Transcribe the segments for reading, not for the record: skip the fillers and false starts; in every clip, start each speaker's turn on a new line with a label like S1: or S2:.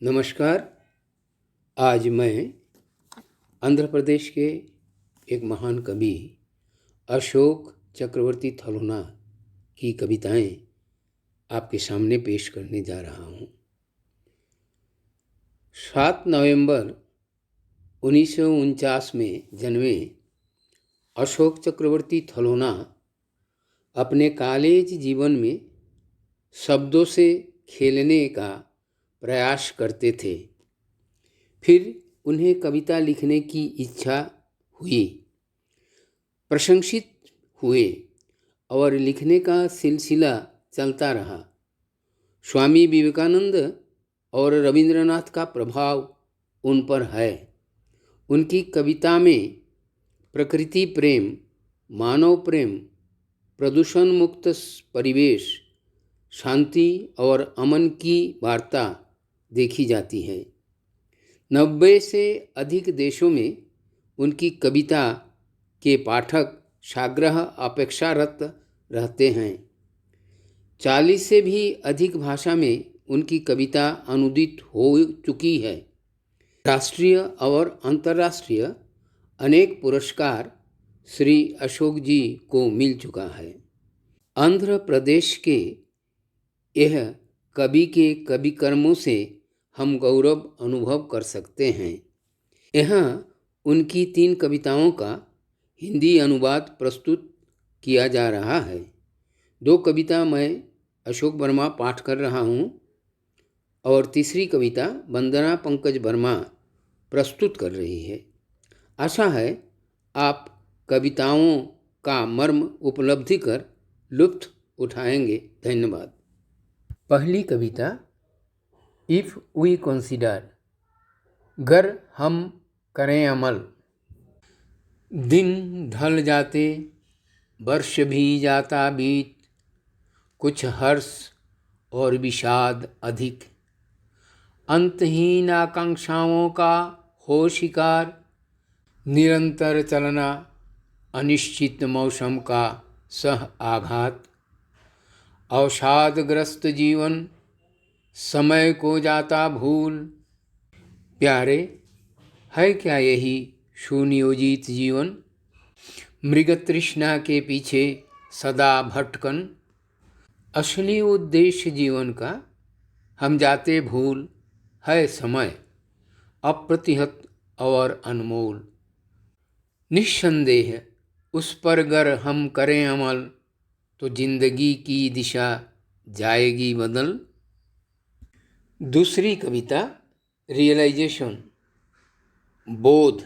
S1: नमस्कार। आज मैं आंध्र प्रदेश के एक महान कवि अशोक चक्रवर्ती थलोना की कविताएं आपके सामने पेश करने जा रहा हूं। 7 नवंबर 1949 में जन्मे अशोक चक्रवर्ती थलोना अपने कॉलेज जीवन में शब्दों से खेलने का प्रयास करते थे। फिर उन्हें कविता लिखने की इच्छा हुई, प्रशंसित हुए और लिखने का सिलसिला चलता रहा। स्वामी विवेकानंद और रविंद्रनाथ का प्रभाव उन पर है। उनकी कविता में प्रकृति प्रेम, मानव प्रेम, प्रदूषण मुक्त परिवेश, शांति और अमन की वार्ता देखी जाती है। 90 से अधिक देशों में उनकी कविता के पाठक साग्रह अपेक्षारत रहते हैं। 40 से भी अधिक भाषा में उनकी कविता अनुदित हो चुकी है। राष्ट्रीय और अंतर्राष्ट्रीय अनेक पुरस्कार श्री अशोक जी को मिल चुका है। आंध्र प्रदेश के यह कवि के कवि कर्मों से हम गौरव अनुभव कर सकते हैं। यहाँ उनकी 3 कविताओं का हिंदी अनुवाद प्रस्तुत किया जा रहा है। 2 कविता मैं अशोक वर्मा पाठ कर रहा हूँ और तीसरी कविता वंदना पंकज वर्मा प्रस्तुत कर रही है। आशा है आप कविताओं का मर्म उपलब्धि कर लुत्फ उठाएंगे। धन्यवाद। पहली कविता इफ़ वी कंसीडर, गर हम करें अमल। दिन ढल जाते, वर्ष भी जाता बीत, कुछ हर्ष और विषाद अधिक। अंतहीन आकांक्षाओं का हो शिकार, निरंतर चलना, अनिश्चित मौसम का सह आघात। अवसादग्रस्त जीवन, समय को जाता भूल। प्यारे, है क्या यही सुनियोजित जीवन? मृग तृष्णा के पीछे सदा भटकन। असली उद्देश्य जीवन का हम जाते भूल है समय, अप्रतिहत और अनमोल। निस्संदेह उस पर गर हम करें अमल, तो जिंदगी की दिशा जाएगी बदल। दूसरी कविता रियलाइजेशन, बोध।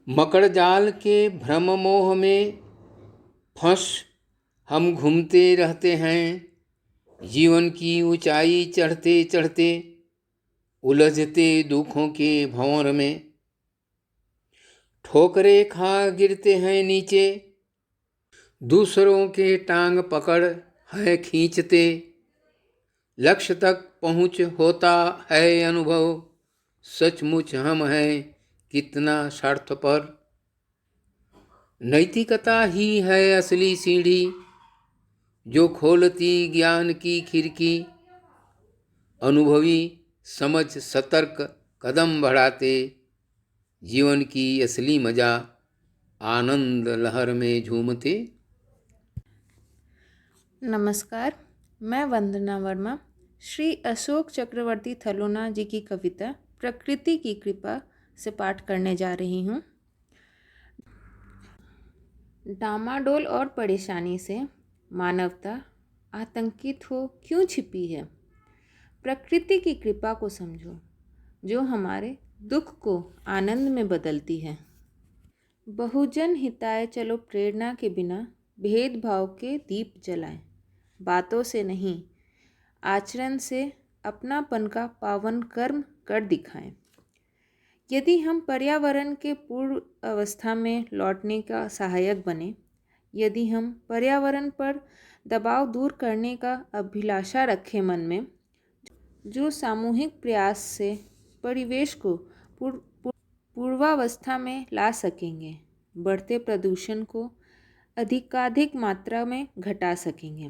S1: मकड़ जाल के भ्रम मोह में फंस हम घूमते रहते हैं। जीवन की ऊंचाई चढ़ते चढ़ते उलझते दुखों के भंवर में। ठोकरे खा गिरते हैं नीचे, दूसरों के टांग पकड़ है खींचते। लक्ष्य तक पहुँच होता है अनुभव, सचमुच हम हैं कितना स्वार्थपर। नैतिकता ही है असली सीढ़ी, जो खोलती ज्ञान की खिड़की। अनुभवी समझ सतर्क कदम बढ़ाते, जीवन की असली मजा आनंद लहर में झूमते।
S2: नमस्कार, मैं वंदना वर्मा श्री अशोक चक्रवर्ती थलोना जी की कविता प्रकृति की कृपा से पाठ करने जा रही हूँ। डामाडोल और परेशानी से मानवता आतंकित हो क्यों छिपी है? प्रकृति की कृपा को समझो, जो हमारे दुख को आनंद में बदलती है। बहुजन हिताय चलो प्रेरणा के बिना भेदभाव के दीप जलाएं। बातों से नहीं, आचरण से अपनापन का पावन कर्म कर दिखाएं। यदि हम पर्यावरण के पूर्व अवस्था में लौटने का सहायक बने, यदि हम पर्यावरण पर दबाव दूर करने का अभिलाषा रखें मन में, जो सामूहिक प्रयास से परिवेश को पूर्वावस्था में ला सकेंगे, बढ़ते प्रदूषण को अधिकाधिक मात्रा में घटा सकेंगे।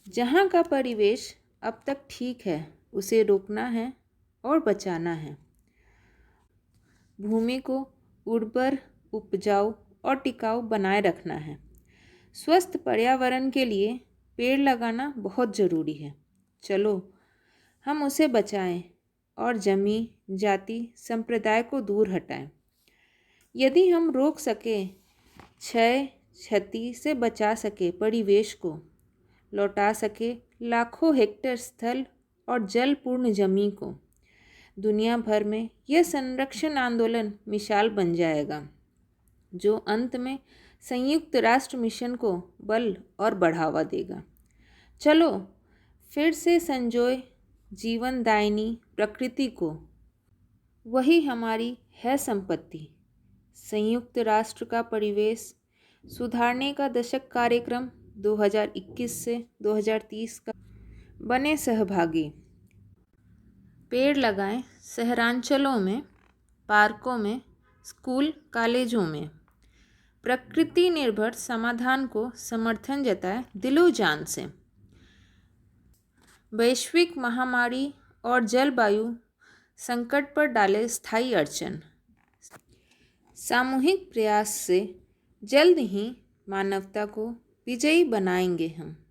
S2: जहाँ का परिवेश अब तक ठीक है, उसे रोकना है और बचाना है। भूमि को उर्वर, उपजाऊ और टिकाऊ बनाए रखना है। स्वस्थ पर्यावरण के लिए पेड़ लगाना बहुत ज़रूरी है। चलो हम उसे बचाएं और जमी, जाति, संप्रदाय को दूर हटाएं। यदि हम रोक सके, क्षय, क्षति से बचा सके, परिवेश को लौटा सके, लाखों हेक्टेयर स्थल और जलपूर्ण जमी को, दुनिया भर में यह संरक्षण आंदोलन मिसाल बन जाएगा, जो अंत में संयुक्त राष्ट्र मिशन को बल और बढ़ावा देगा। चलो फिर से संजोए जीवनदायिनी प्रकृति को। वही हमारी है संपत्ति। संयुक्त राष्ट्र का परिवेश सुधारने का दशक कार्यक्रम 2021 से 2030 का बने सहभागी। पेड़ लगाएं शहरांचलों में, पार्कों में, स्कूल कॉलेजों में। प्रकृति निर्भर समाधान को समर्थन जताए दिलो जान से। वैश्विक महामारी और जलवायु संकट पर डाले स्थायी अड़चन। सामूहिक प्रयास से जल्द ही मानवता को विजयी बनाएंगे हम।